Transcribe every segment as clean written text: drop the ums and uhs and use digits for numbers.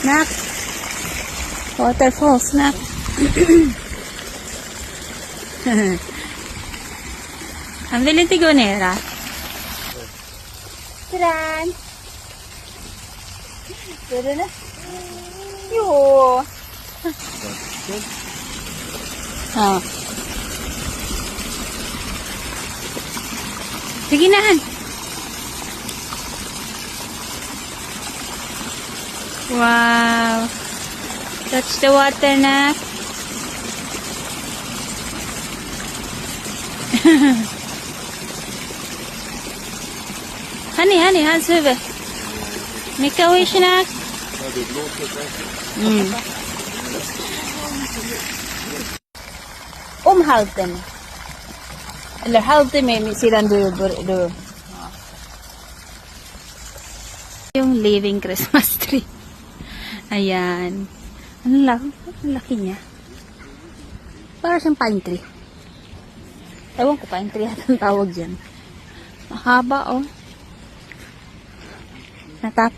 Nak. Waterfalls, nak. Ang bilis tigonera. Tiran. Pwede na. Yo. Oh. Sige na, Han. Wow. Touch the water na. Honey, Hans över. Make a wish na. Halten. Eller halten med sidan du. Yung living Christmas tree. Ayan. Ang laki niya. Para siyang pine tree. Ewan ko, pine tree yata ang tawag dyan. Mahaba, oh. Natap.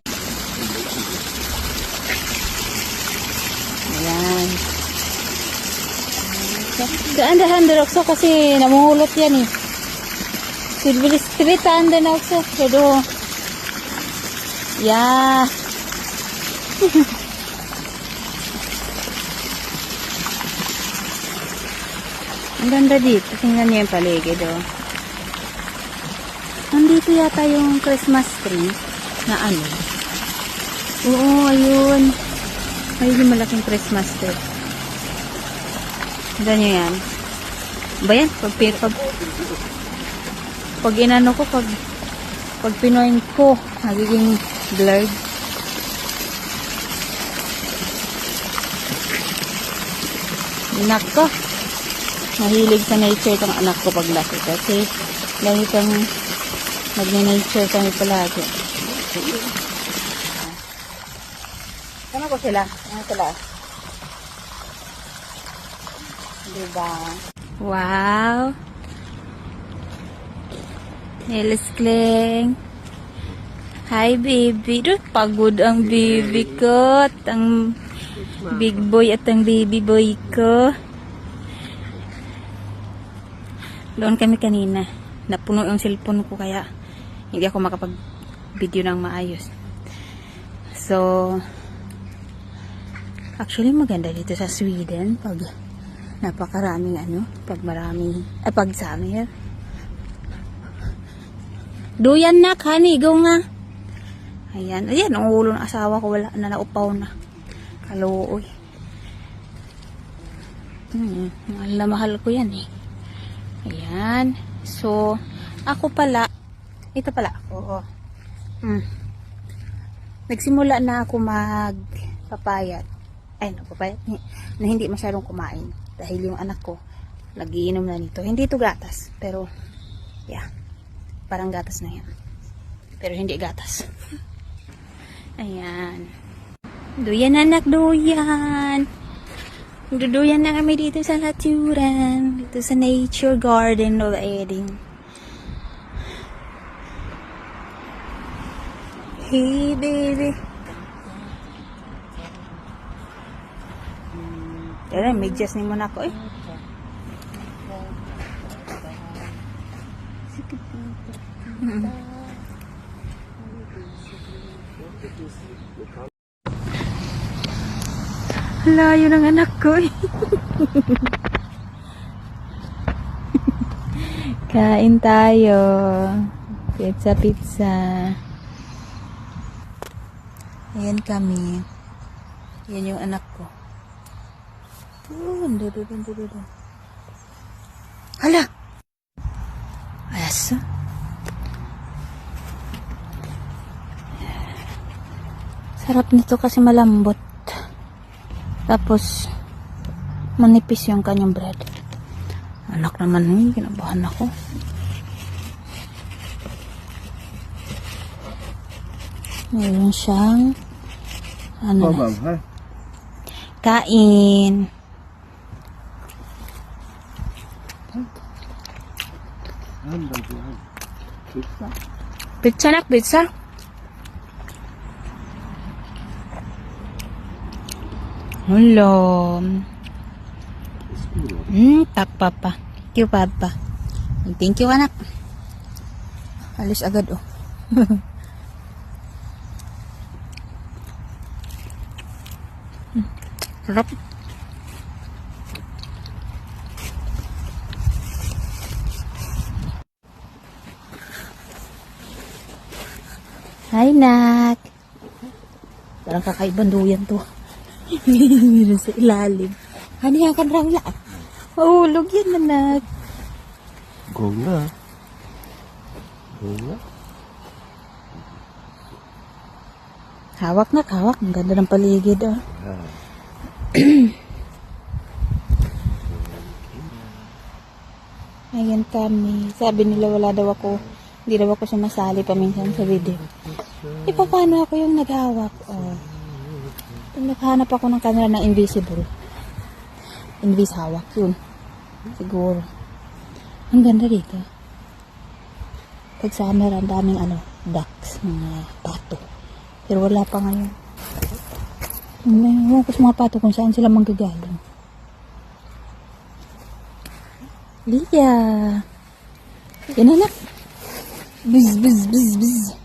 Ayan. Dahan-dahan dirokso kasi namulot yan eh. Silver Street, dahan-dahan dirokso. Pero, yeah. Ang ganda dito. Tingnan niyo yung paligid, oh. Nandito yata yung Christmas tree na ano. Oo, ayun. Ayun yung malaking Christmas tree. Ganda nyo yan. Ba yan? Pag inano ko, pag pinoint ko, nagiging blurred. Nako. Mahilig sa nature itong anak ko paglaki kasi lagi kang nagne-nature kami palagi. Sama ko sila. Ano sila? Diba? Wow! Nelis Kling. Hi baby. Pagod ang baby ko. Ang big boy at ang baby boy ko. Doon kami kanina. Napuno yung cellphone ko kaya hindi ako makapag-video ng maayos. So, actually maganda dito sa Sweden pag napakaraming pag summer. Duyan na, honey, go nga. Ayan, ang ulo ng asawa ko wala na, naupaw na. Kaluoy. Mahal na mahal ko yan eh. Ayan. So, ako pala, ito pala ako. Nagsimula na ako magpapayat. Papayat na hindi masyadong kumain. Dahil yung anak ko, nagiinom na nito. Hindi ito gatas. Pero, yeah. Parang gatas na yan. Pero hindi gatas. Ayan. Duyan anak, duyan. Duduyan na kami dito sa naturan. Dito sa nature garden of Eding. Hey baby. Tara, medyas ni mo na ako eh. Layo ng anak ko eh. Kain tayo. Pizza. Ayan kami. Yan yung anak ko. Hala! Ayos. Sarap nito kasi malambot. Tapos, manipis yung kanyang bread. Anak naman, kinabahan ako. Meron siyang, kain. Pizza nak, pizza. Hello. Tak papa. Thank you papa. Thank you anak. Alis agad oh. Sarap. Hi, Nak. Parang kakaibang duyan to. Meron sa ilalim. Hani akan rangla. Mahulog yan, Nak. Go na. Go na. Hawak na, hawak. Ang ganda ng paligid, oh. Ah. Ayan kami. Sabi nila wala daw ako. Hindi daw ako sumasali paminsan sa video. E paano ako yung naghawak? Oh. Naghanap ako ng camera ng invisible. Invis hawak yun. Siguro. Ang ganda dito. Pag summer, ang daming ducks, mga pato. Pero wala pa ngayon. Ewan ko sa mga pato kung saan sila manggagaling. Lia! Yan anak! Biz, biz, biz, biz.